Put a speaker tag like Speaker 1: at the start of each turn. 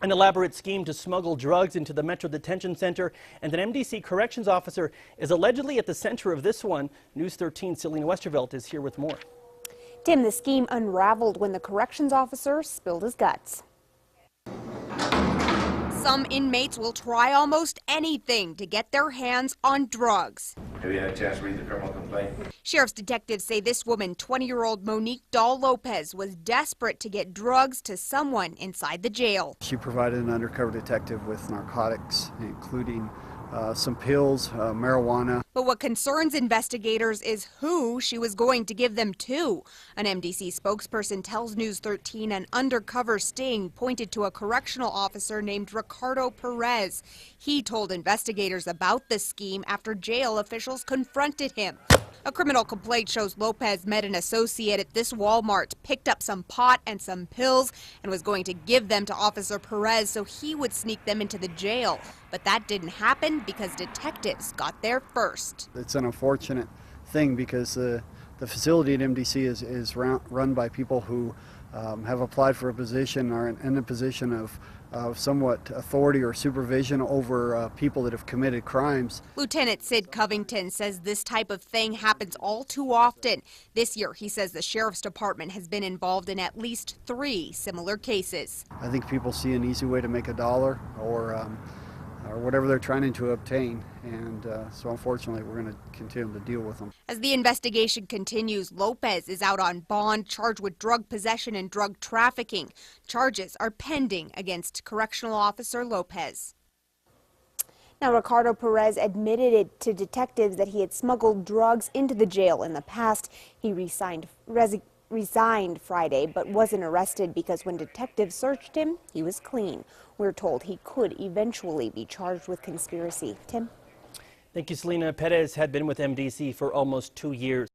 Speaker 1: An elaborate scheme to smuggle drugs into the Metro Detention Center, and an MDC corrections officer is allegedly at the center of this one. News 13's Selena Westervelt is here with more.
Speaker 2: Tim, the scheme unraveled when the corrections officer spilled his guts. Some inmates will try almost anything to get their hands on drugs.
Speaker 3: Have you had a chance to read the criminal complaint?
Speaker 2: Sheriff's detectives say this woman, 20-year-old Monique Dahl Lopez, was desperate to get drugs to someone inside the jail.
Speaker 4: She provided an undercover detective with narcotics, including some pills, marijuana.
Speaker 2: But what concerns investigators is who she was going to give them to. An MDC spokesperson tells News 13 an undercover sting pointed to a correctional officer named Ricardo Perez. He told investigators about the scheme after jail officials confronted him. A criminal complaint shows Lopez met an associate at this Walmart, picked up some pot and some pills, and was going to give them to Officer Perez so he would sneak them into the jail. But that didn't happen because detectives got there first.
Speaker 4: It's an unfortunate thing because the facility at MDC is run by people who have applied for a position or in a position of somewhat authority or supervision over people that have committed crimes.
Speaker 2: Lieutenant Sid Covington says this type of thing happens all too often. This year, he says the Sheriff's Department has been involved in at least 3 similar cases.
Speaker 4: I think people see an easy way to make a dollar or whatever they're trying to obtain, and so unfortunately we're going to continue to deal with them.
Speaker 2: As the investigation continues, Lopez is out on bond, charged with drug possession and drug trafficking. Charges are pending against Correctional Officer Lopez. Now, Ricardo Perez admitted it to detectives that he had smuggled drugs into the jail in the past. He resigned Friday, but wasn't arrested because when detectives searched him, he was clean. We're told he could eventually be charged with conspiracy. Tim?
Speaker 1: Thank you, Selena. Perez had been with MDC for almost 2 years.